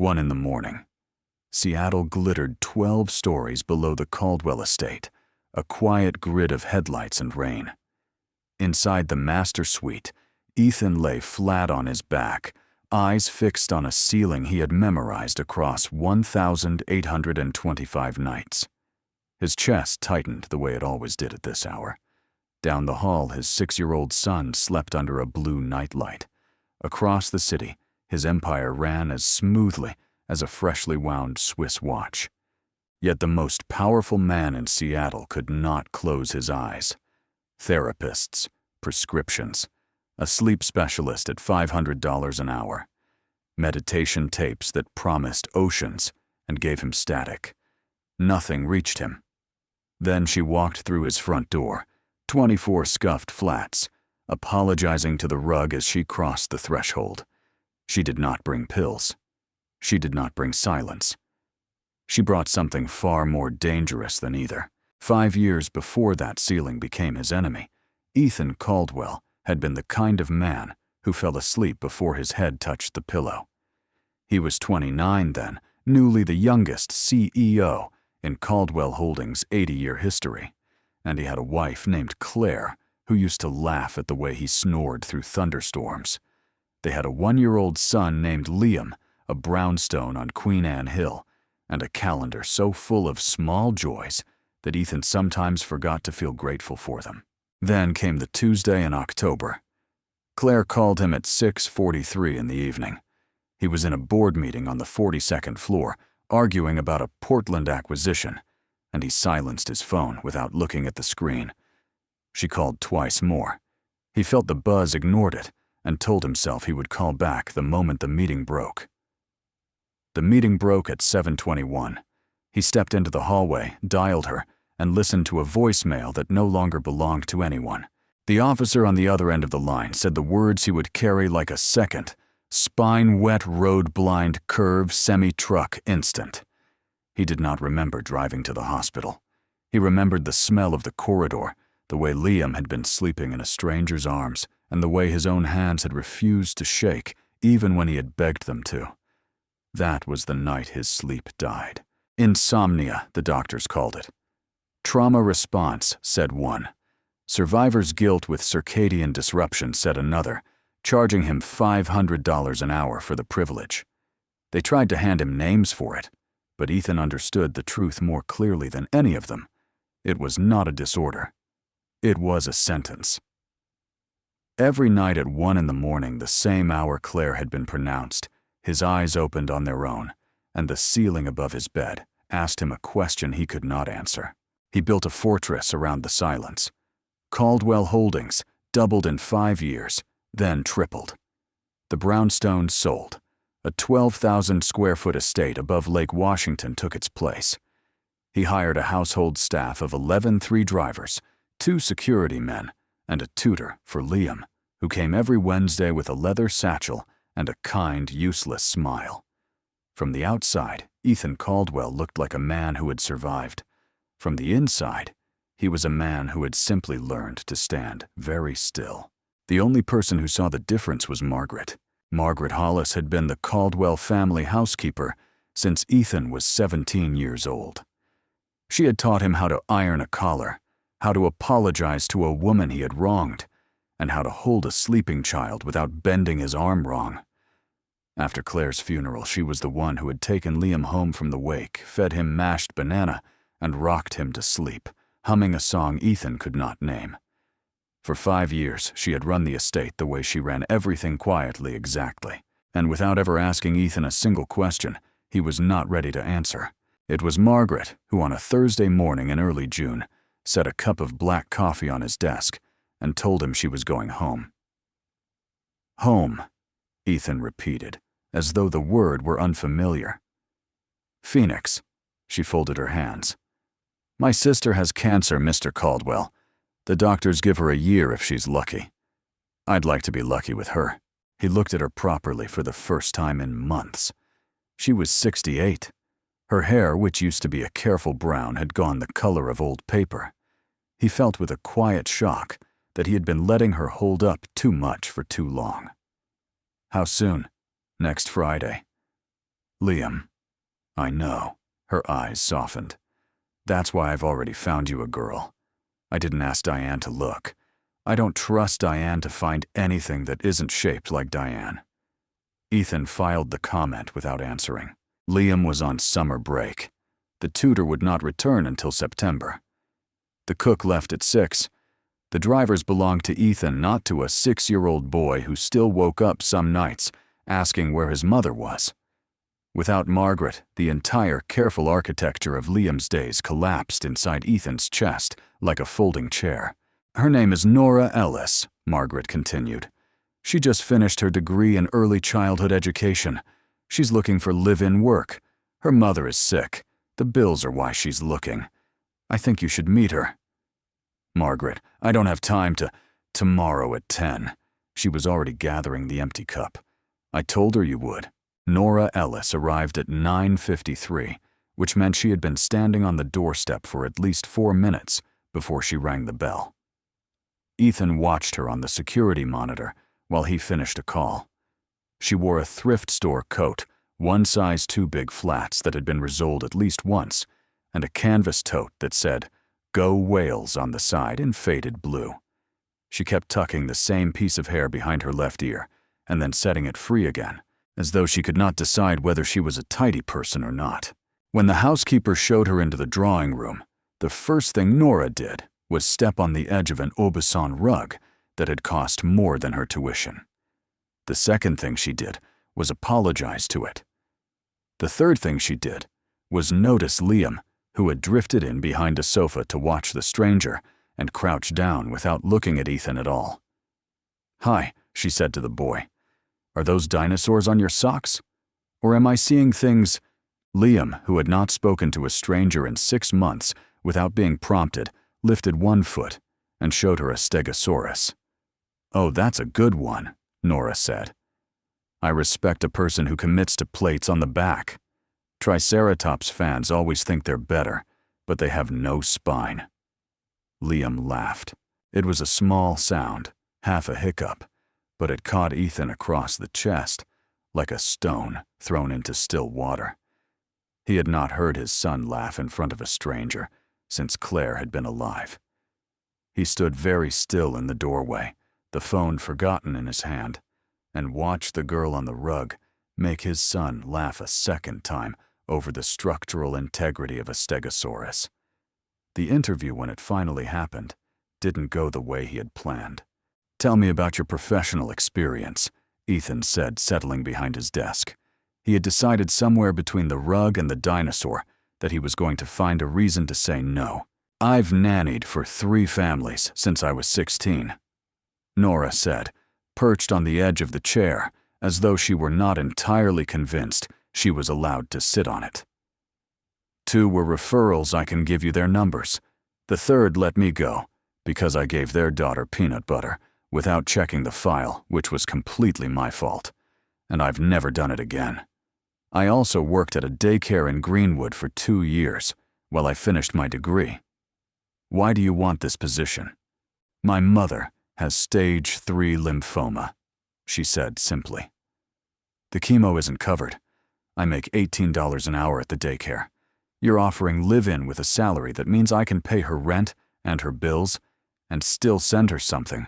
1 in the morning. Seattle glittered 12 stories below the Caldwell estate, a quiet grid of headlights and rain. Inside the master suite, Ethan lay flat on his back, eyes fixed on a ceiling he had memorized across 1,825 nights. His chest tightened the way it always did at this hour. Down the hall, his 6-year-old son slept under a blue nightlight. Across the city, his empire ran as smoothly as a freshly wound Swiss watch. Yet the most powerful man in Seattle could not close his eyes. Therapists, prescriptions, a sleep specialist at $500 an hour, meditation tapes that promised oceans and gave him static. Nothing reached him. Then she walked through his front door, 24 scuffed flats, apologizing to the rug as she crossed the threshold. She did not bring pills. She did not bring silence. She brought something far more dangerous than either. 5 years before that ceiling became his enemy, Ethan Caldwell had been the kind of man who fell asleep before his head touched the pillow. He was 29 then, newly the youngest CEO in Caldwell Holdings' 80-year history, and he had a wife named Claire who used to laugh at the way he snored through thunderstorms. They had a 1-year-old son named Liam, a brownstone on Queen Anne Hill, and a calendar so full of small joys that Ethan sometimes forgot to feel grateful for them. Then came the Tuesday in October. Claire called him at 6:43 in the evening. He was in a board meeting on the 42nd floor, arguing about a Portland acquisition, and he silenced his phone without looking at the screen. She called twice more. He felt the buzz ignored it and told himself he would call back the moment the meeting broke. The meeting broke at 7:21. He stepped into the hallway, dialed her, and listened to a voicemail that no longer belonged to anyone. The officer on the other end of the line said the words he would carry like a second, spine-wet road-blind curve semi-truck instant. He did not remember driving to the hospital. He remembered the smell of the corridor, the way Liam had been sleeping in a stranger's arms, and the way his own hands had refused to shake, even when he had begged them to. That was the night his sleep died. Insomnia, the doctors called it. Trauma response, said one. Survivor's guilt with circadian disruption, said another, charging him $500 an hour for the privilege. They tried to hand him names for it, but Ethan understood the truth more clearly than any of them. It was not a disorder. It was a sentence. Every night at 1 in the morning, the same hour Claire had been pronounced, his eyes opened on their own, and the ceiling above his bed asked him a question he could not answer. He built a fortress around the silence. Caldwell Holdings doubled in 5 years, then tripled. The brownstones sold. A 12,000-square-foot estate above Lake Washington took its place. He hired a household staff of 11 drivers, 2 security men, and a tutor for Liam, who came every Wednesday with a leather satchel and a kind, useless smile. From the outside, Ethan Caldwell looked like a man who had survived. From the inside, he was a man who had simply learned to stand very still. The only person who saw the difference was Margaret. Margaret Hollis had been the Caldwell family housekeeper since Ethan was 17 years old. She had taught him how to iron a collar, how to apologize to a woman he had wronged, and how to hold a sleeping child without bending his arm wrong. After Claire's funeral, she was the one who had taken Liam home from the wake, fed him mashed banana, and rocked him to sleep, humming a song Ethan could not name. For 5 years, she had run the estate the way she ran everything quietly exactly, and without ever asking Ethan a single question, he was not ready to answer. It was Margaret who, on a Thursday morning in early June, set a cup of black coffee on his desk and told him she was going home. Home, Ethan repeated, as though the word were unfamiliar. Phoenix, she folded her hands. My sister has cancer, Mr. Caldwell. The doctors give her a year if she's lucky. I'd like to be lucky with her. He looked at her properly for the first time in months. She was 68. Her hair, which used to be a careful brown, had gone the color of old paper. He felt with a quiet shock that he had been letting her hold up too much for too long. How soon? Next Friday. Liam. I know. Her eyes softened. That's why I've already found you a girl. I didn't ask Dianne to look. I don't trust Dianne to find anything that isn't shaped like Dianne. Ethan filed the comment without answering. Liam was on summer break. The tutor would not return until September. The cook left at 6. The drivers belonged to Ethan, not to a 6-year-old boy who still woke up some nights asking where his mother was. Without Margaret, the entire careful architecture of Liam's days collapsed inside Ethan's chest like a folding chair. Her name is Nora Ellis, Margaret continued. She just finished her degree in early childhood education. She's looking for live-in work. Her mother is sick. The bills are why she's looking. I think you should meet her. Margaret, I don't have time to. Tomorrow at 10. She was already gathering the empty cup. I told her you would. Nora Ellis arrived at 9:53, which meant she had been standing on the doorstep for at least 4 minutes before she rang the bell. Ethan watched her on the security monitor while he finished a call. She wore a thrift store coat, one size too big flats that had been resoled at least once, and a canvas tote that said, "Go Wales" on the side in faded blue. She kept tucking the same piece of hair behind her left ear and then setting it free again, as though she could not decide whether she was a tidy person or not. When the housekeeper showed her into the drawing room, the first thing Nora did was step on the edge of an Aubusson rug that had cost more than her tuition. The second thing she did was apologize to it. The third thing she did was notice Liam, who had drifted in behind a sofa to watch the stranger and crouched down without looking at Ethan at all. "Hi," she said to the boy. "Are those dinosaurs on your socks? Or am I seeing things?" Liam, who had not spoken to a stranger in 6 months without being prompted, lifted one foot and showed her a stegosaurus. "Oh, that's a good one," Nora said. "I respect a person who commits to plates on the back. Triceratops fans always think they're better, but they have no spine." Liam laughed. It was a small sound, half a hiccup, but it caught Ethan across the chest, like a stone thrown into still water. He had not heard his son laugh in front of a stranger since Claire had been alive. He stood very still in the doorway, the phone forgotten in his hand, and watched the girl on the rug make his son laugh a second time over the structural integrity of a stegosaurus. The interview, when it finally happened, didn't go the way he had planned. "Tell me about your professional experience," Ethan said, settling behind his desk. He had decided somewhere between the rug and the dinosaur that he was going to find a reason to say no. "I've nannied for 3 families since I was 16, Nora said, perched on the edge of the chair, as though she were not entirely convinced she was allowed to sit on it. "2 were referrals. I can give you their numbers. The third let me go because I gave their daughter peanut butter without checking the file, which was completely my fault, and I've never done it again. I also worked at a daycare in Greenwood for 2 years while I finished my degree. Why do you want this position?" "My mother has stage 3 lymphoma," she said simply. "The chemo isn't covered. I make $18 an hour at the daycare. You're offering live-in with a salary that means I can pay her rent and her bills and still send her something.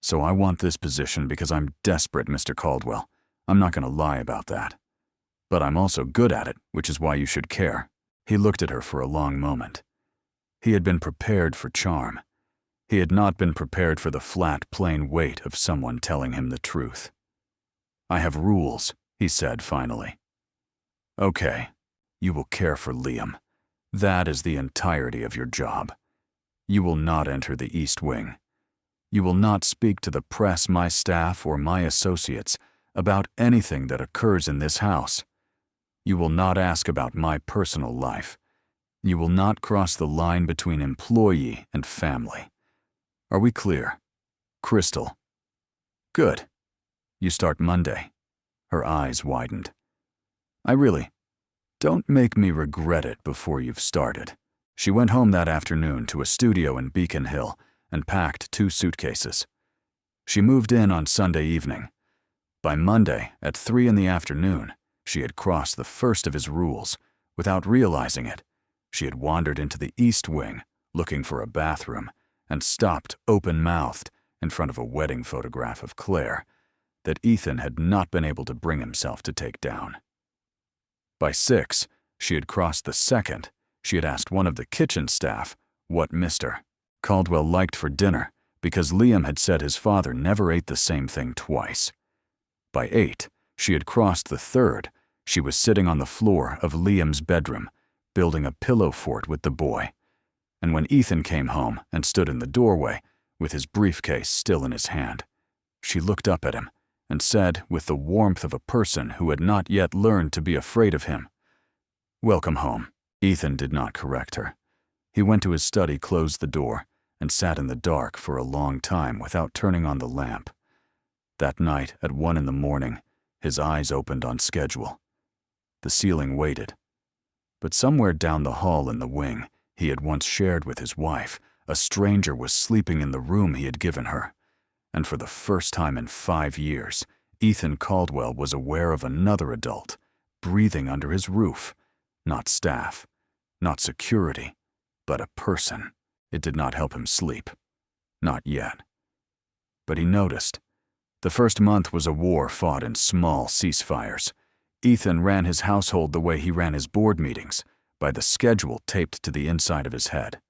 So I want this position because I'm desperate, Mr. Caldwell. I'm not going to lie about that. But I'm also good at it, which is why you should care." He looked at her for a long moment. He had been prepared for charm. He had not been prepared for the flat, plain weight of someone telling him the truth. "I have rules," he said finally. "Okay, you will care for Liam. That is the entirety of your job. You will not enter the East Wing. You will not speak to the press, my staff, or my associates about anything that occurs in this house. You will not ask about my personal life. You will not cross the line between employee and family. Are we clear? Crystal?" "Good. You start Monday." Her eyes widened. Don't make me regret it before you've started." She went home that afternoon to a studio in Beacon Hill and packed 2 suitcases. She moved in on Sunday evening. By Monday, at 3 in the afternoon, She had crossed the first of his rules. Without realizing it, she had wandered into the East Wing, looking for a bathroom, and stopped open-mouthed in front of a wedding photograph of Claire that Ethan had not been able to bring himself to take down. By 6, she had crossed the second. She had asked one of the kitchen staff what Mr. Caldwell liked for dinner because Liam had said his father never ate the same thing twice. By 8, she had crossed the third. She was sitting on the floor of Liam's bedroom, building a pillow fort with the boy. And when Ethan came home and stood in the doorway with his briefcase still in his hand, she looked up at him and said with the warmth of a person who had not yet learned to be afraid of him, "Welcome home." Ethan did not correct her. He went to his study, closed the door, and sat in the dark for a long time without turning on the lamp. That night at 1 in the morning, his eyes opened on schedule. The ceiling waited. But somewhere down the hall in the wing he had once shared with his wife, a stranger was sleeping in the room he had given her. And for the first time in 5 years, Ethan Caldwell was aware of another adult, breathing under his roof. Not staff, not security, but a person. It did not help him sleep. Not yet. But he noticed. The first month was a war fought in small ceasefires. Ethan ran his household the way he ran his board meetings, by the schedule taped to the inside of his head.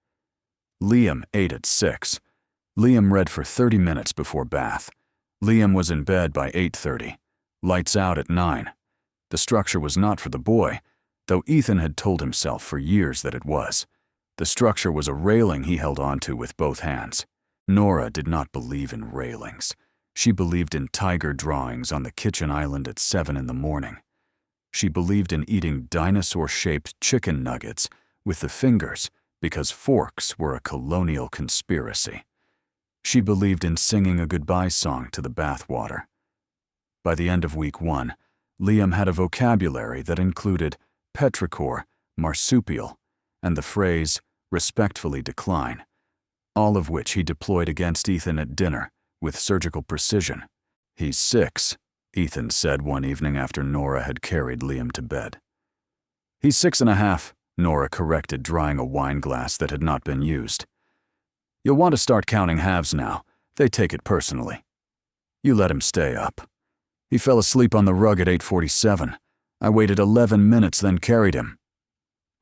Liam ate at 6. Liam read for 30 minutes before bath. Liam was in bed by 8:30. Lights out at 9. The structure was not for the boy, though Ethan had told himself for years that it was. The structure was a railing he held onto with both hands. Nora did not believe in railings. She believed in tiger drawings on the kitchen island at 7 in the morning. She believed in eating dinosaur-shaped chicken nuggets with the fingers because forks were a colonial conspiracy. She believed in singing a goodbye song to the bathwater. By the end of week 1, Liam had a vocabulary that included petrichor, marsupial, and the phrase, respectfully decline, all of which he deployed against Ethan at dinner with surgical precision. "He's 6, Ethan said one evening after Nora had carried Liam to bed. "He's 6.5, Nora corrected, drying a wine glass that had not been used. "You'll want to start counting halves now. They take it personally. You let him stay up. He fell asleep on the rug at 8:47. I waited 11 minutes, then carried him.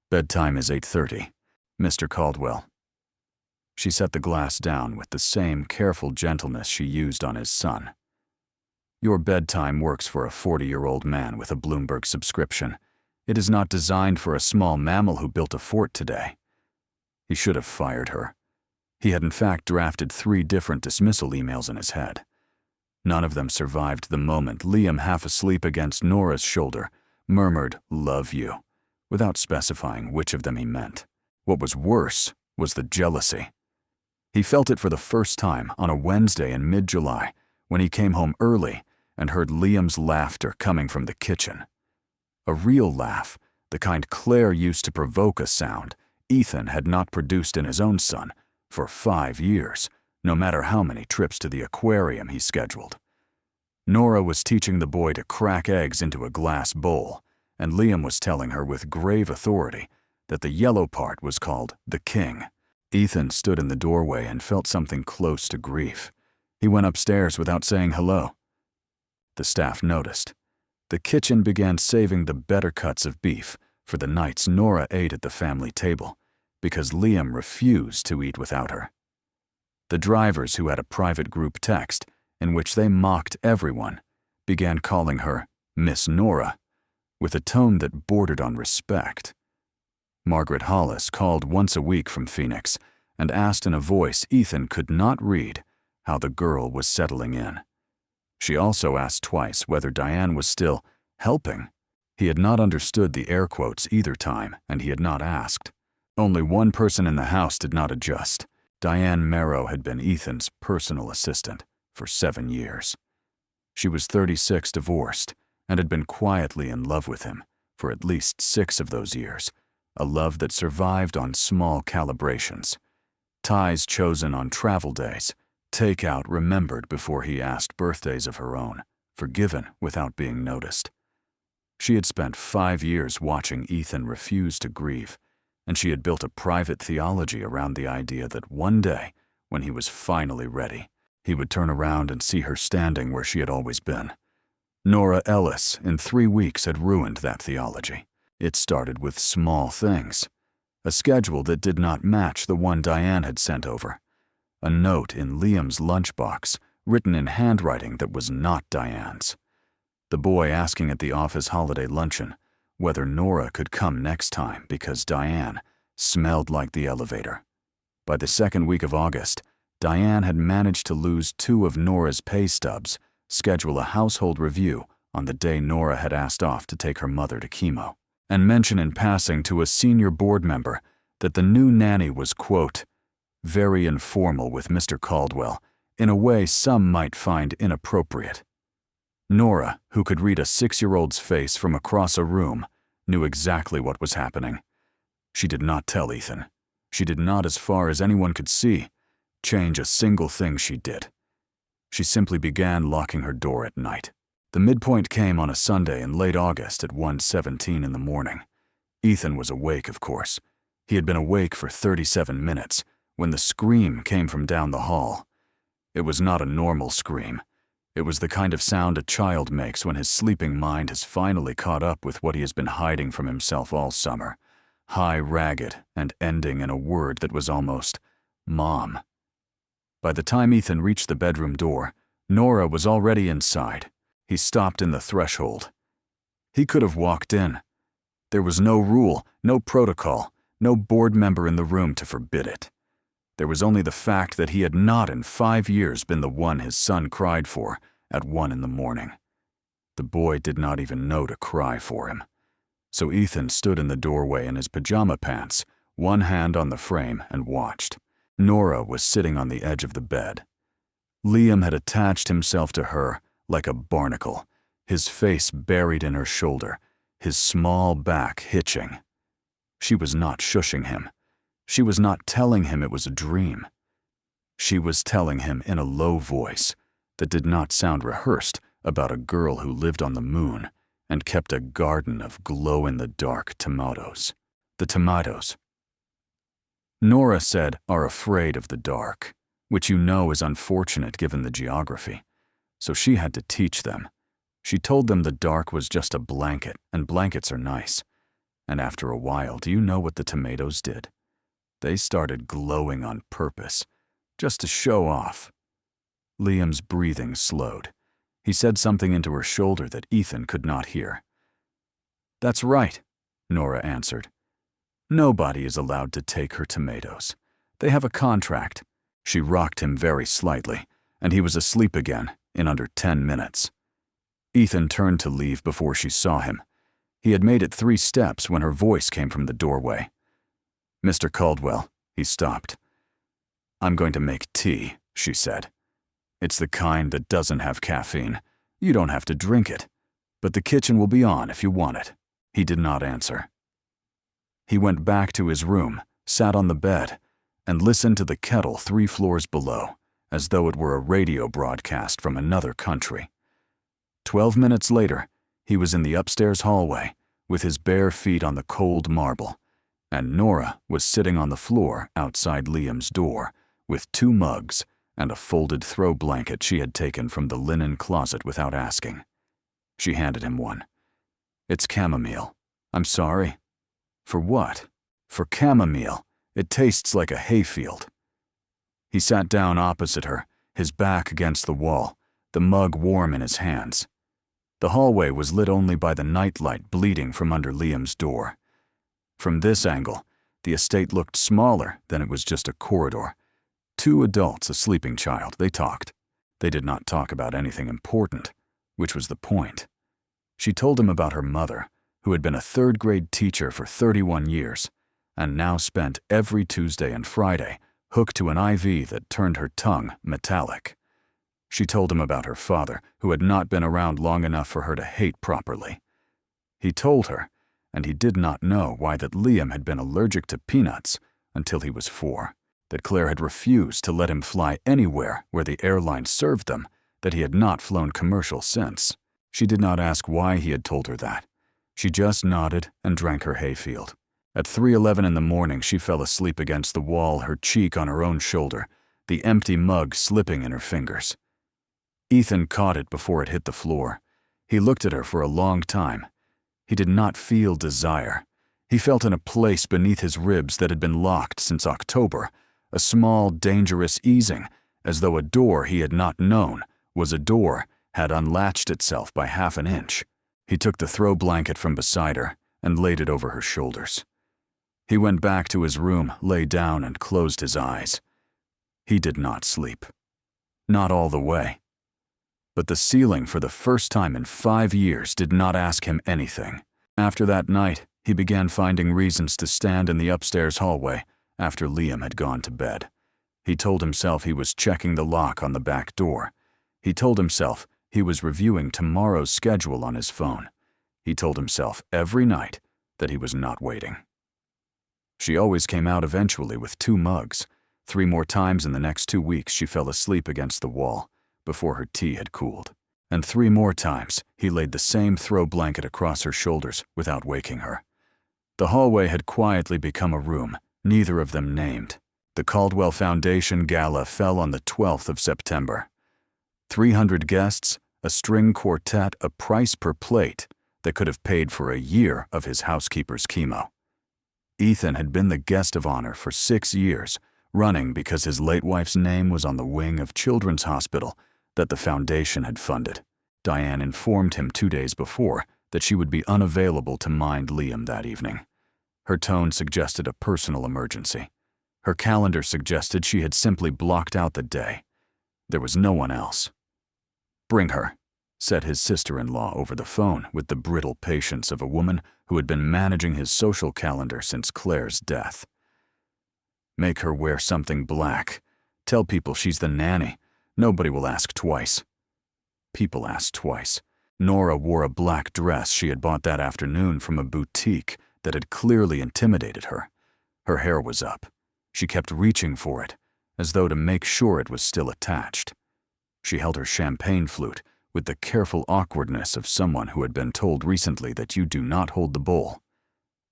Bedtime is 8:30, Mr. Caldwell." She set the glass down with the same careful gentleness she used on his son. "Your bedtime works for a 40-year-old man with a Bloomberg subscription. It is not designed for a small mammal who built a fort today." He should have fired her. He had in fact drafted 3 different dismissal emails in his head. None of them survived the moment Liam, half asleep against Nora's shoulder, murmured, "Love you," without specifying which of them he meant. What was worse was the jealousy. He felt it for the first time on a Wednesday in mid-July when he came home early and heard Liam's laughter coming from the kitchen. A real laugh, the kind Claire used to provoke a sound Ethan had not produced in his own son for 5 years, no matter how many trips to the aquarium he scheduled. Nora was teaching the boy to crack eggs into a glass bowl, and Liam was telling her with grave authority that the yellow part was called the king. Ethan stood in the doorway and felt something close to grief. He went upstairs without saying hello. The staff noticed. The kitchen began saving the better cuts of beef for the nights Nora ate at the family table, because Liam refused to eat without her. The drivers, who had a private group text in which they mocked everyone, began calling her Miss Nora, with a tone that bordered on respect. Margaret Hollis called once a week from Phoenix and asked in a voice Ethan could not read how the girl was settling in. She also asked twice whether Dianne was still helping. He had not understood the air quotes either time, and he had not asked. Only one person in the house did not adjust. Dianne Merrow had been Ethan's personal assistant for 7 years. She was 36, divorced, and had been quietly in love with him for at least 6 of those years, a love that survived on small calibrations. Ties chosen on travel days, takeout remembered before he asked, birthdays of her own, forgiven without being noticed. She had spent 5 years watching Ethan refuse to grieve, and she had built a private theology around the idea that one day, when he was finally ready, he would turn around and see her standing where she had always been. Nora Ellis, in 3 weeks, had ruined that theology. It started with small things. A schedule that did not match the one Dianne had sent over. A note in Liam's lunchbox, written in handwriting that was not Dianne's. The boy asking at the office holiday luncheon whether Nora could come next time because Dianne smelled like the elevator. By the 2nd week of August, Dianne had managed to lose 2 of Nora's pay stubs, schedule a household review on the day Nora had asked off to take her mother to chemo, and mention in passing to a senior board member that the new nanny was, quote, very informal with Mr. Caldwell, in a way some might find inappropriate. Nora, who could read a 6-year-old's face from across a room, knew exactly what was happening. She did not tell Ethan. She did not, as far as anyone could see, change a single thing she did. She simply began locking her door at night. The midpoint came on a Sunday in late August at 1:17 in the morning. Ethan was awake, of course. He had been awake for 37 minutes when the scream came from down the hall. It was not a normal scream. It was the kind of sound a child makes when his sleeping mind has finally caught up with what he has been hiding from himself all summer. High, ragged, and ending in a word that was almost Mom. By the time Ethan reached the bedroom door, Nora was already inside. He stopped in the threshold. He could have walked in. There was no rule, no protocol, no board member in the room to forbid it. There was only the fact that he had not in 5 years been the one his son cried for at 1 in the morning. The boy did not even know to cry for him. So Ethan stood in the doorway in his pajama pants, one hand on the frame, and watched. Nora was sitting on the edge of the bed. Liam had attached himself to her like a barnacle, his face buried in her shoulder, his small back hitching. She was not shushing him. She was not telling him it was a dream. She was telling him in a low voice that did not sound rehearsed about a girl who lived on the moon and kept a garden of glow-in-the-dark tomatoes. The tomatoes, Nora said, are afraid of the dark, which you know is unfortunate given the geography. So she had to teach them. She told them the dark was just a blanket, and blankets are nice. And after a while, do you know what the tomatoes did? They started glowing on purpose, just to show off. Liam's breathing slowed. He said something into her shoulder that Ethan could not hear. That's right, Nora answered. Nobody is allowed to take her tomatoes. They have a contract. She rocked him very slightly, and he was asleep again in under 10 minutes. Ethan turned to leave before she saw him. He had made it 3 steps when her voice came from the doorway. Mr. Caldwell, he stopped. I'm going to make tea, she said. It's the kind that doesn't have caffeine. You don't have to drink it, but the kitchen will be on if you want it. He did not answer. He went back to his room, sat on the bed, and listened to the kettle 3 floors below, as though it were a radio broadcast from another country. 12 minutes later, he was in the upstairs hallway, with his bare feet on the cold marble, and Nora was sitting on the floor outside Liam's door, with 2 mugs and a folded throw blanket she had taken from the linen closet without asking. She handed him one. It's chamomile. I'm sorry. For what? For chamomile. It tastes like a hayfield. He sat down opposite her, his back against the wall, the mug warm in his hands. The hallway was lit only by the nightlight bleeding from under Liam's door. From this angle, the estate looked smaller than it was just a corridor. 2 adults, a sleeping child, they talked. They did not talk about anything important, which was the point. She told him about her mother, who had been a 3rd-grade teacher for 31 years, and now spent every Tuesday and Friday hooked to an IV that turned her tongue metallic. She told him about her father, who had not been around long enough for her to hate properly. He told her, and he did not know why, that Liam had been allergic to peanuts until he was 4, that Claire had refused to let him fly anywhere where the airline served them, that he had not flown commercial since. She did not ask why he had told her that. She just nodded and drank her hayfield. At 3:11 in the morning, she fell asleep against the wall, her cheek on her own shoulder, the empty mug slipping in her fingers. Ethan caught it before it hit the floor. He looked at her for a long time. He did not feel desire. He felt in a place beneath his ribs that had been locked since October, a small, dangerous easing, as though a door he had not known was a door had unlatched itself by half an inch. He took the throw blanket from beside her and laid it over her shoulders. He went back to his room, lay down, and closed his eyes. He did not sleep. Not all the way. But the ceiling, for the first time in 5 years, did not ask him anything. After that night, he began finding reasons to stand in the upstairs hallway after Liam had gone to bed. He told himself he was checking the lock on the back door. He told himself he was reviewing tomorrow's schedule on his phone. He told himself every night that he was not waiting. She always came out eventually with 2 mugs. 3 more times in the next 2 weeks she fell asleep against the wall before her tea had cooled. And 3 more times he laid the same throw blanket across her shoulders without waking her. The hallway had quietly become a room, neither of them named. The Caldwell Foundation Gala fell on the 12th of September. 300 guests, a string quartet, a price per plate that could have paid for a year of his housekeeper's chemo. Ethan had been the guest of honor for 6 years, running because his late wife's name was on the wing of Children's Hospital that the foundation had funded. Dianne informed him 2 days before that she would be unavailable to mind Liam that evening. Her tone suggested a personal emergency. Her calendar suggested she had simply blocked out the day. There was no one else. "Bring her," said his sister-in-law over the phone with the brittle patience of a woman who had been managing his social calendar since Claire's death. "Make her wear something black. Tell people she's the nanny. Nobody will ask twice." People asked twice. Nora wore a black dress she had bought that afternoon from a boutique that had clearly intimidated her. Her hair was up. She kept reaching for it, as though to make sure it was still attached. She held her champagne flute with the careful awkwardness of someone who had been told recently that you do not hold the bowl.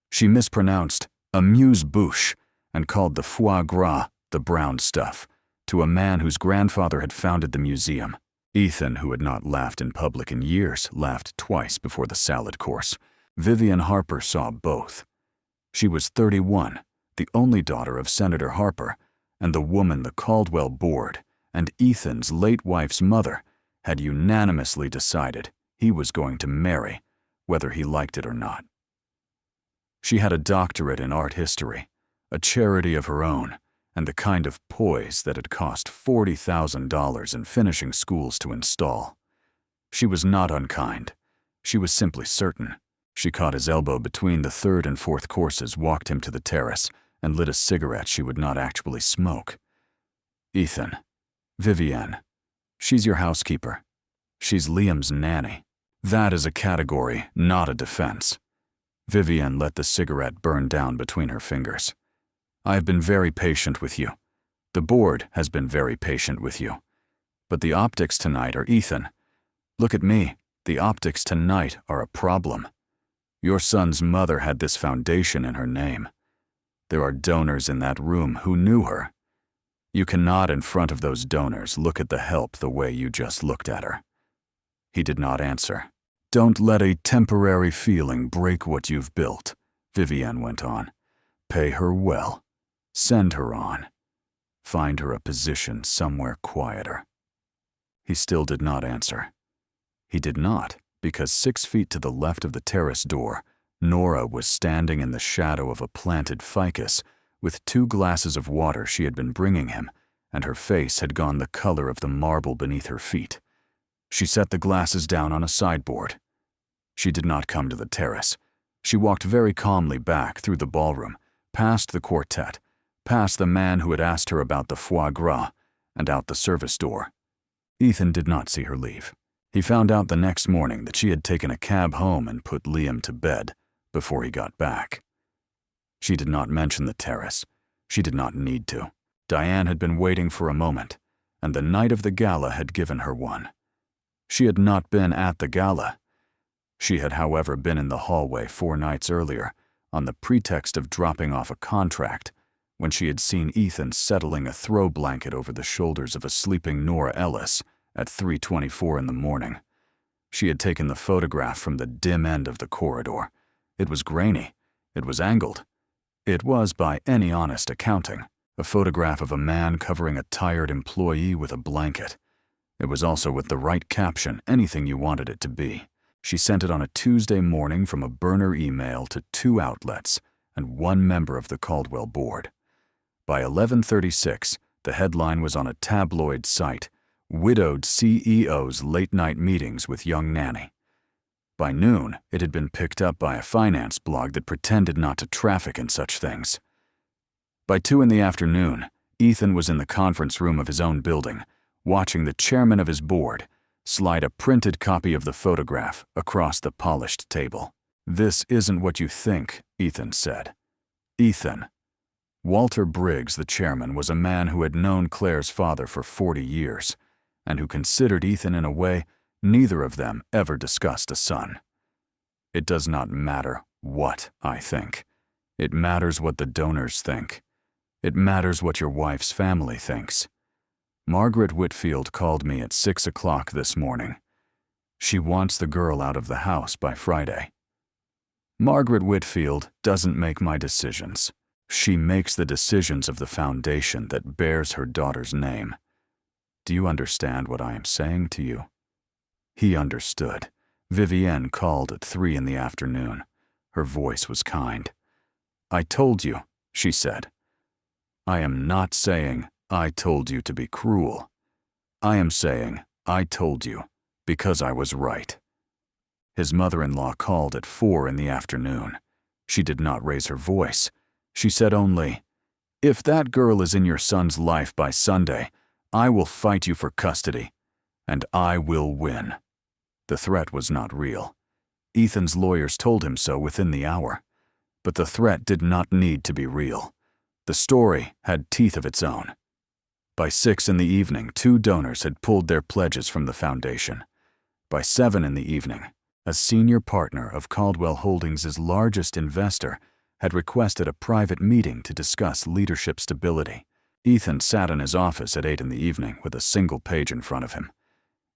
She mispronounced amuse-bouche and called the foie gras the brown stuff to a man whose grandfather had founded the museum. Ethan, who had not laughed in public in years, laughed twice before the salad course. Vivian Harper saw both. She was 31, the only daughter of Senator Harper, and the woman the Caldwell board and Ethan's late wife's mother had unanimously decided he was going to marry, whether he liked it or not. She had a doctorate in art history, a charity of her own, and the kind of poise that had cost $40,000 in finishing schools to install. She was not unkind. She was simply certain. She caught his elbow between the 3rd and 4th courses, walked him to the terrace, and lit a cigarette she would not actually smoke. "Ethan, Vivienne, she's your housekeeper. She's Liam's nanny. That is a category, not a defense." Vivienne let the cigarette burn down between her fingers. "I have been very patient with you. The board has been very patient with you. But the optics tonight are Ethan. Look at me. The optics tonight are a problem. Your son's mother had this foundation in her name. There are donors in that room who knew her. You cannot, in front of those donors, look at the help the way you just looked at her." He did not answer. "Don't let a temporary feeling break what you've built," Vivienne went on. "Pay her well. Send her on. Find her a position somewhere quieter." He still did not answer. He did not, because 6 feet to the left of the terrace door, Nora was standing in the shadow of a planted ficus with 2 glasses of water she had been bringing him, and her face had gone the color of the marble beneath her feet. She set the glasses down on a sideboard. She did not come to the terrace. She walked very calmly back through the ballroom, past the quartet, past the man who had asked her about the foie gras, and out the service door. Ethan did not see her leave. He found out the next morning that she had taken a cab home and put Liam to bed before he got back. She did not mention the terrace. She did not need to. Dianne had been waiting for a moment, and the night of the gala had given her one. She had not been at the gala. She had, however, been in the hallway 4 nights earlier, on the pretext of dropping off a contract, when she had seen Ethan settling a throw blanket over the shoulders of a sleeping Nora Ellis at 3:24 in the morning. She had taken the photograph from the dim end of the corridor. It was grainy. It was angled. It was, by any honest accounting, a photograph of a man covering a tired employee with a blanket. It was also with the right caption, anything you wanted it to be. She sent it on a Tuesday morning from a burner email to 2 outlets and 1 member of the Caldwell board. By 11:36, the headline was on a tabloid site, "Widowed CEO's Late-Night Meetings with Young Nanny." By noon, it had been picked up by a finance blog that pretended not to traffic in such things. By 2 in the afternoon, Ethan was in the conference room of his own building, watching the chairman of his board slide a printed copy of the photograph across the polished table. "This isn't what you think," Ethan said. Ethan. Walter Briggs, the chairman, was a man who had known Claire's father for 40 years, and who considered Ethan in a way neither of them ever discussed a son. "It does not matter what I think. It matters what the donors think. It matters what your wife's family thinks. Margaret Whitfield called me at 6 o'clock this morning. She wants the girl out of the house by Friday. Margaret Whitfield doesn't make my decisions. She makes the decisions of the foundation that bears her daughter's name. Do you understand what I am saying to you?" He understood. Vivienne called at 3 in the afternoon. Her voice was kind. "I told you," she said. "I am not saying I told you to be cruel. I am saying I told you because I was right." His mother-in-law called at 4 in the afternoon. She did not raise her voice. She said only, "If that girl is in your son's life by Sunday, I will fight you for custody, and I will win." The threat was not real. Ethan's lawyers told him so within the hour. But the threat did not need to be real. The story had teeth of its own. By 6 in the evening, 2 donors had pulled their pledges from the foundation. By 7 in the evening, a senior partner of Caldwell Holdings' largest investor had requested a private meeting to discuss leadership stability. Ethan sat in his office at 8 in the evening with a single page in front of him.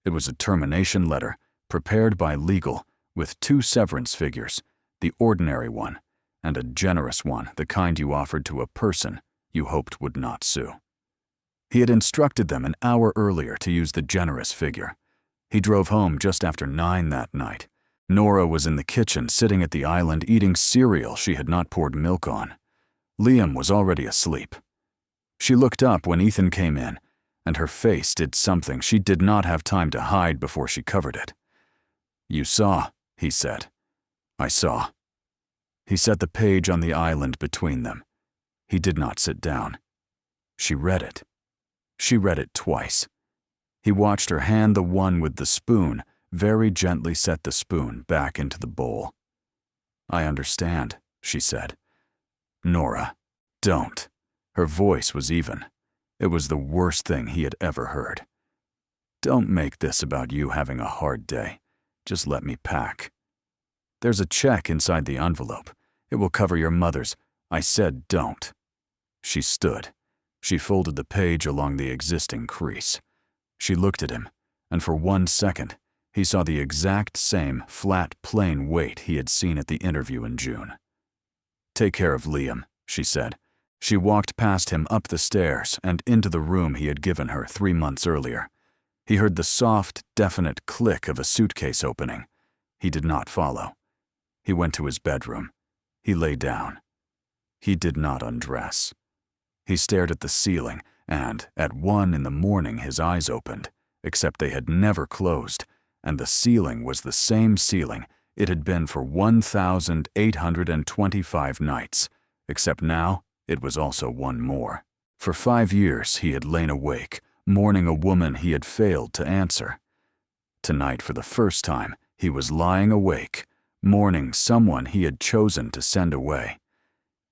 It was a termination letter prepared by legal with 2 severance figures, the ordinary one and a generous one, the kind you offered to a person you hoped would not sue. He had instructed them an hour earlier to use the generous figure. He drove home just after 9 that night. Nora was in the kitchen sitting at the island eating cereal she had not poured milk on. Liam was already asleep. She looked up when Ethan came in, and her face did something she did not have time to hide before she covered it. "You saw," he said. "I saw." He set the page on the island between them. He did not sit down. She read it. She read it twice. He watched her hand the one with the spoon, very gently set the spoon back into the bowl. "I understand," she said. "Nora, don't." Her voice was even. It was the worst thing he had ever heard. "Don't make this about you having a hard day. Just let me pack. There's a check inside the envelope. It will cover your mother's." I said don't. She stood. She folded the page along the existing crease. She looked at him, and for 1 second, he saw the exact same flat, plain weight he had seen at the interview in June. "Take care of Liam," she said. She walked past him up the stairs and into the room he had given her 3 months earlier. He heard the soft, definite click of a suitcase opening. He did not follow. He went to his bedroom. He lay down. He did not undress. He stared at the ceiling, and at 1 in the morning his eyes opened, except they had never closed, and the ceiling was the same ceiling it had been for 1,825 nights, except now it was also 1 more. For 5 years he had lain awake, mourning a woman he had failed to answer. Tonight, for the first time, he was lying awake, mourning someone he had chosen to send away.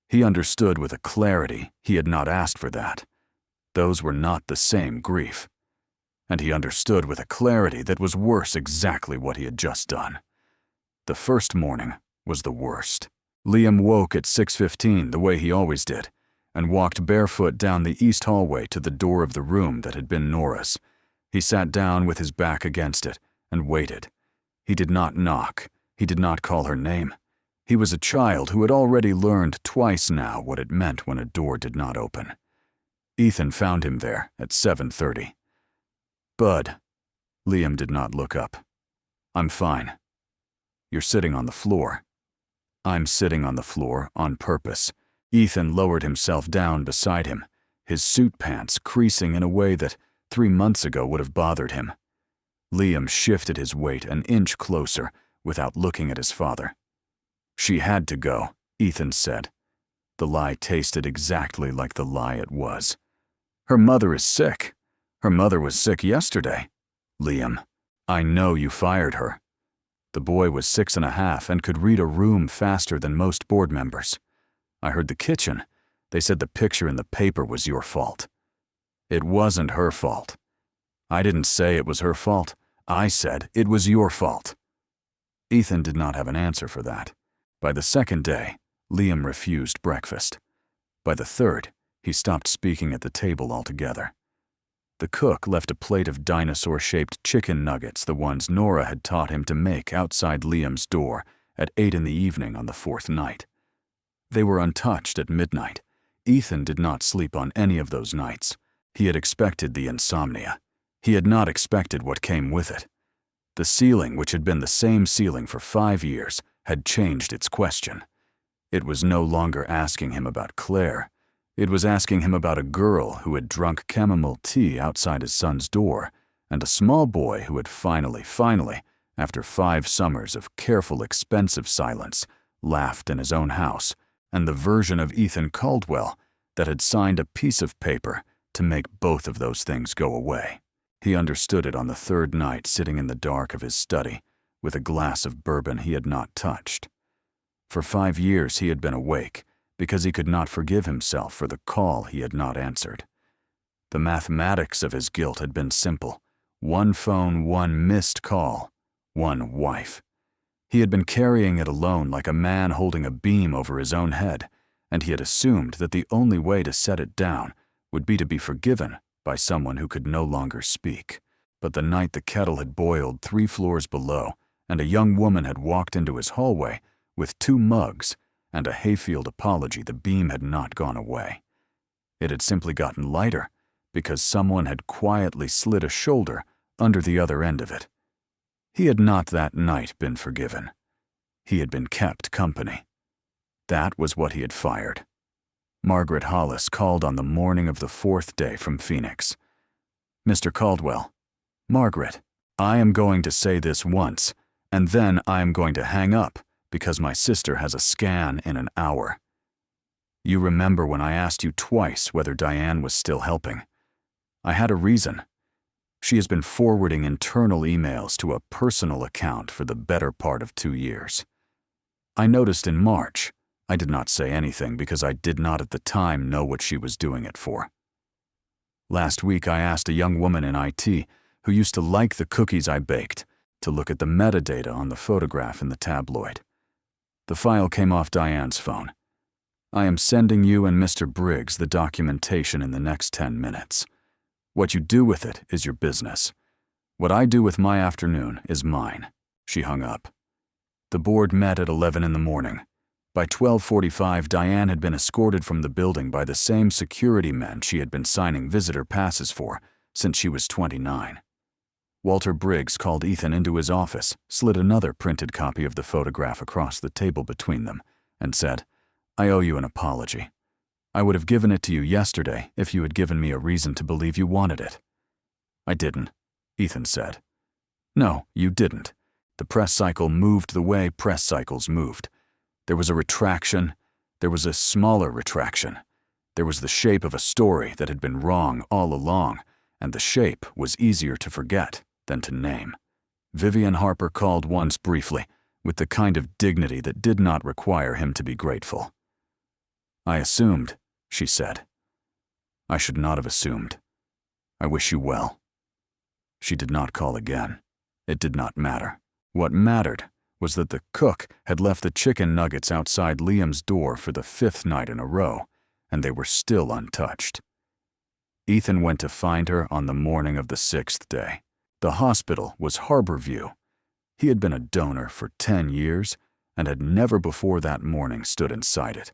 He understood with a clarity he had not asked for that. Those were not the same grief. And he understood with a clarity that was worse exactly what he had just done. The first morning was the worst. Liam woke at 6:15 the way he always did, and walked barefoot down the east hallway to the door of the room that had been Nora's. He sat down with his back against it and waited. He did not knock. He did not call her name. He was a child who had already learned twice now what it meant when a door did not open. Ethan found him there at 7:30. "Bud." Liam did not look up. "I'm fine." "You're sitting on the floor." "I'm sitting on the floor on purpose." Ethan lowered himself down beside him, his suit pants creasing in a way that 3 months ago would have bothered him. Liam shifted his weight an inch closer without looking at his father. "She had to go," Ethan said. The lie tasted exactly like the lie it was. "Her mother is sick." "Her mother was sick yesterday." "Liam, I know you fired her." The boy was 6.5 and could read a room faster than most board members. "I heard the kitchen. They said the picture in the paper was your fault." "It wasn't her fault." "I didn't say it was her fault. I said it was your fault." Ethan did not have an answer for that. By the second day, Liam refused breakfast. By the third, he stopped speaking at the table altogether. The cook left a plate of dinosaur-shaped chicken nuggets, the ones Nora had taught him to make outside Liam's door at 8 in the evening on the 4th night. They were untouched at midnight. Ethan did not sleep on any of those nights. He had expected the insomnia. He had not expected what came with it. The ceiling, which had been the same ceiling for 5 years, had changed its question. It was no longer asking him about Claire. It was asking him about a girl who had drunk chamomile tea outside his son's door, and a small boy who had finally, after 5 summers of careful, expensive silence, laughed in his own house, and the version of Ethan Caldwell that had signed a piece of paper to make both of those things go away. He understood it on the 3rd night, sitting in the dark of his study, with a glass of bourbon he had not touched. For 5 years he had been awake, because he could not forgive himself for the call he had not answered. The mathematics of his guilt had been simple. 1 phone, 1 missed call, 1 wife. He had been carrying it alone like a man holding a beam over his own head, and he had assumed that the only way to set it down would be to be forgiven by someone who could no longer speak. But the night the kettle had boiled 3 floors below, and a young woman had walked into his hallway with 2 mugs and a hayfield apology, the beam had not gone away. It had simply gotten lighter because someone had quietly slid a shoulder under the other end of it. He had not that night been forgiven. He had been kept company. That was what he had fired. Margaret Hollis called on the morning of the 4th day from Phoenix. "Mr. Caldwell." "Margaret, I am going to say this once, and then I am going to hang up because my sister has a scan in an hour. You remember when I asked you twice whether Dianne was still helping? I had a reason. She has been forwarding internal emails to a personal account for the better part of 2 years. I noticed in March. I did not say anything because I did not at the time know what she was doing it for. Last week I asked a young woman in IT who used to like the cookies I baked to look at the metadata on the photograph in the tabloid. The file came off Diane's phone. I am sending you and Mr. Briggs the documentation in the next 10 minutes. What you do with it is your business. What I do with my afternoon is mine." She hung up. The board met at 11 in the morning. By 12:45, Dianne had been escorted from the building by the same security men she had been signing visitor passes for since she was 29. Walter Briggs called Ethan into his office, slid another printed copy of the photograph across the table between them, and said, "I owe you an apology. I would have given it to you yesterday if you had given me a reason to believe you wanted it." "I didn't," Ethan said. "No, you didn't. The press cycle moved the way press cycles moved. There was a retraction. There was a smaller retraction. There was the shape of a story that had been wrong all along, and the shape was easier to forget than to name. Vivian Harper called once briefly, with the kind of dignity that did not require him to be grateful. "I assumed," she said. "I should not have assumed. I wish you well." She did not call again. It did not matter. What mattered was that the cook had left the chicken nuggets outside Liam's door for the 5th night in a row, and they were still untouched. Ethan went to find her on the morning of the 6th day. The hospital was Harborview. He had been a donor for 10 years and had never before that morning stood inside it.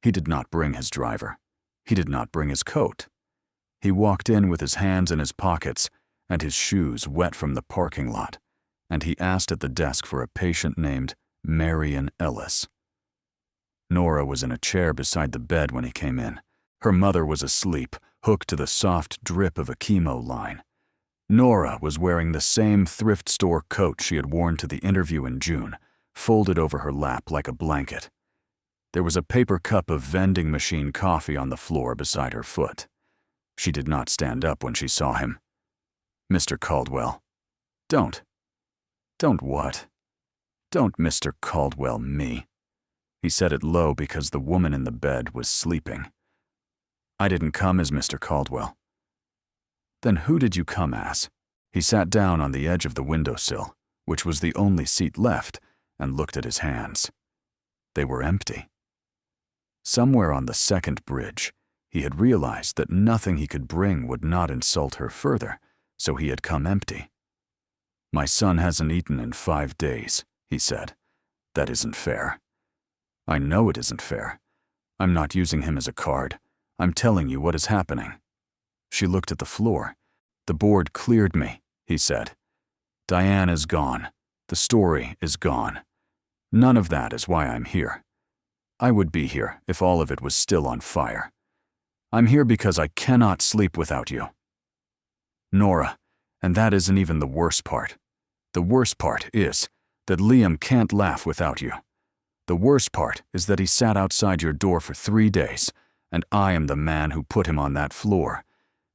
He did not bring his driver. He did not bring his coat. He walked in with his hands in his pockets and his shoes wet from the parking lot, and he asked at the desk for a patient named Nora Ellis. Nora was in a chair beside the bed when he came in. Her mother was asleep, hooked to the soft drip of a chemo line. Nora was wearing the same thrift store coat she had worn to the interview in June, folded over her lap like a blanket. There was a paper cup of vending machine coffee on the floor beside her foot. She did not stand up when she saw him. "Mr. Caldwell." Don't what? Don't Mr. Caldwell me." He said it low because the woman in the bed was sleeping. "I didn't come as Mr. Caldwell." "Then who did you come as?" He sat down on the edge of the windowsill, which was the only seat left, and looked at his hands. They were empty. Somewhere on the second bridge, he had realized that nothing he could bring would not insult her further, so he had come empty. "My son hasn't eaten in 5 days," he said. "That isn't fair." "I know it isn't fair. I'm not using him as a card. I'm telling you what is happening." She looked at the floor. "The board cleared me," he said. "Dianne is gone. The story is gone. None of that is why I'm here. I would be here if all of it was still on fire. I'm here because I cannot sleep without you. Nora, and that isn't even the worst part. The worst part is that Liam can't laugh without you. The worst part is that he sat outside your door for 3 days, and I am the man who put him on that floor,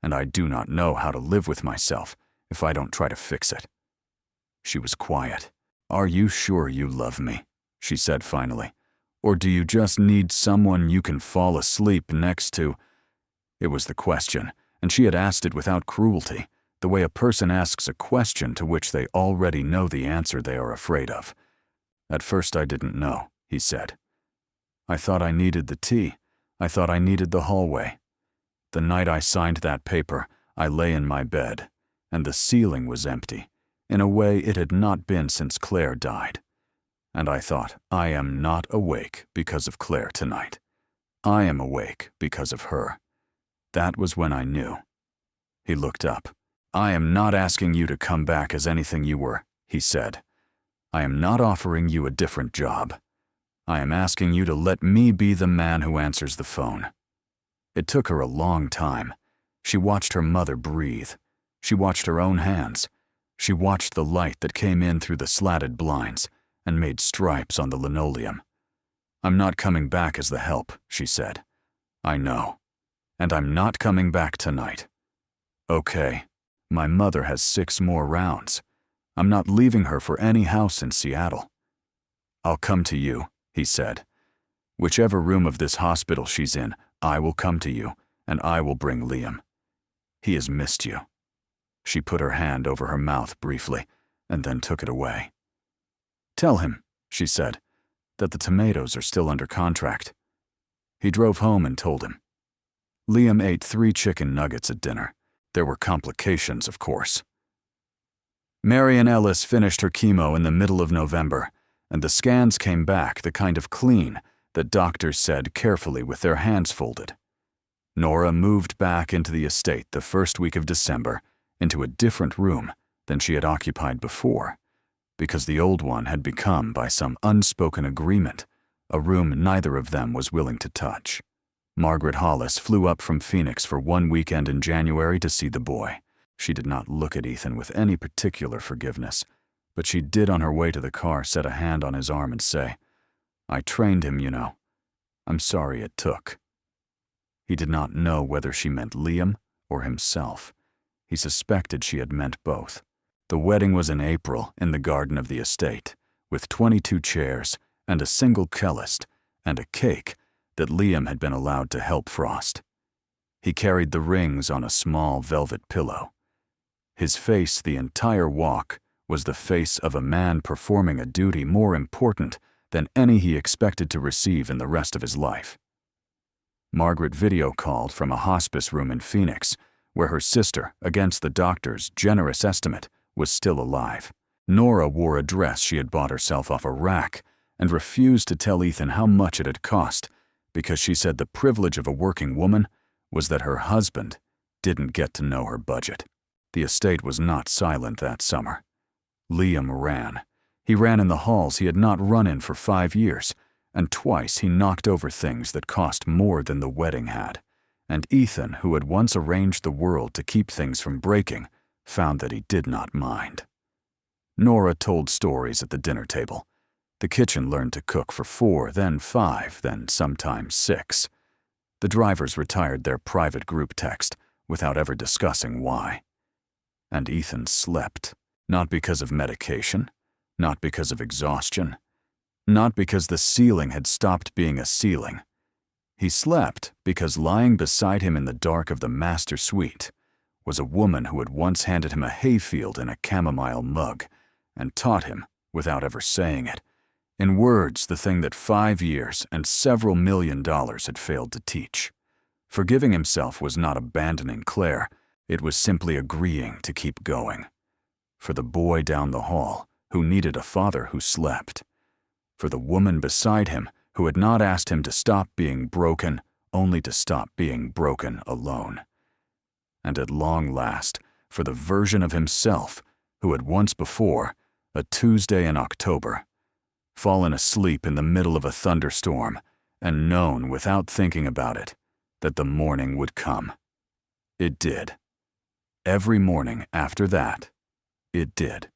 and I do not know how to live with myself if I don't try to fix it." She was quiet. "Are you sure you love me?" she said finally. "Or do you just need someone you can fall asleep next to?" It was the question, and she had asked it without cruelty, the way a person asks a question to which they already know the answer they are afraid of. "At first I didn't know," he said. "I thought I needed the tea. I thought I needed the hallway. The night I signed that paper, I lay in my bed, and the ceiling was empty, in a way it had not been since Claire died. And I thought, I am not awake because of Claire tonight. I am awake because of her. That was when I knew." He looked up. "I am not asking you to come back as anything you were," he said. "I am not offering you a different job. I am asking you to let me be the man who answers the phone." It took her a long time. She watched her mother breathe. She watched her own hands. She watched the light that came in through the slatted blinds and made stripes on the linoleum. "I'm not coming back as the help," she said. "I know. And I'm not coming back tonight." "Okay. My mother has 6 more rounds. I'm not leaving her for any house in Seattle." "I'll come to you," he said. "Whichever room of this hospital she's in, I will come to you, and I will bring Liam. He has missed you." She put her hand over her mouth briefly, and then took it away. "Tell him," she said, "that the tomatoes are still under contract." He drove home and told him. Liam ate 3 chicken nuggets at dinner. There were complications, of course. Nora Ellis finished her chemo in the middle of November, and the scans came back the kind of clean that doctors said carefully with their hands folded. Nora moved back into the estate the first week of December, into a different room than she had occupied before, because the old one had become, by some unspoken agreement, a room neither of them was willing to touch. Margaret Hollis flew up from Phoenix for 1 weekend in January to see the boy. She did not look at Ethan with any particular forgiveness, but she did on her way to the car set a hand on his arm and say, "I trained him, you know. I'm sorry it took." He did not know whether she meant Liam or himself. He suspected she had meant both. The wedding was in April in the garden of the estate, with 22 chairs and a single cellist and a cake that Liam had been allowed to help frost. He carried the rings on a small velvet pillow. His face the entire walk was the face of a man performing a duty more important than any he expected to receive in the rest of his life. Margaret video called from a hospice room in Phoenix, where her sister, against the doctor's generous estimate, was still alive. Nora wore a dress she had bought herself off a rack and refused to tell Ethan how much it had cost because she said the privilege of a working woman was that her husband didn't get to know her budget. The estate was not silent that summer. Liam ran. He ran in the halls he had not run in for 5 years, and twice he knocked over things that cost more than the wedding had. And Ethan, who had once arranged the world to keep things from breaking, found that he did not mind. Nora told stories at the dinner table. The kitchen learned to cook for 4, then 5, then sometimes 6. The drivers retired their private group text without ever discussing why. And Ethan slept, not because of medication, not because of exhaustion, not because the ceiling had stopped being a ceiling. He slept because lying beside him in the dark of the master suite was a woman who had once handed him a hayfield in a chamomile mug and taught him, without ever saying it, in words the thing that 5 years and several $1 million had failed to teach. Forgiving himself was not abandoning Claire, it was simply agreeing to keep going. For the boy down the hall, who needed a father who slept. For the woman beside him, who had not asked him to stop being broken, only to stop being broken alone. And at long last, for the version of himself, who had once before, a Tuesday in October, fallen asleep in the middle of a thunderstorm and known without thinking about it that the morning would come. It did. Every morning after that, it did.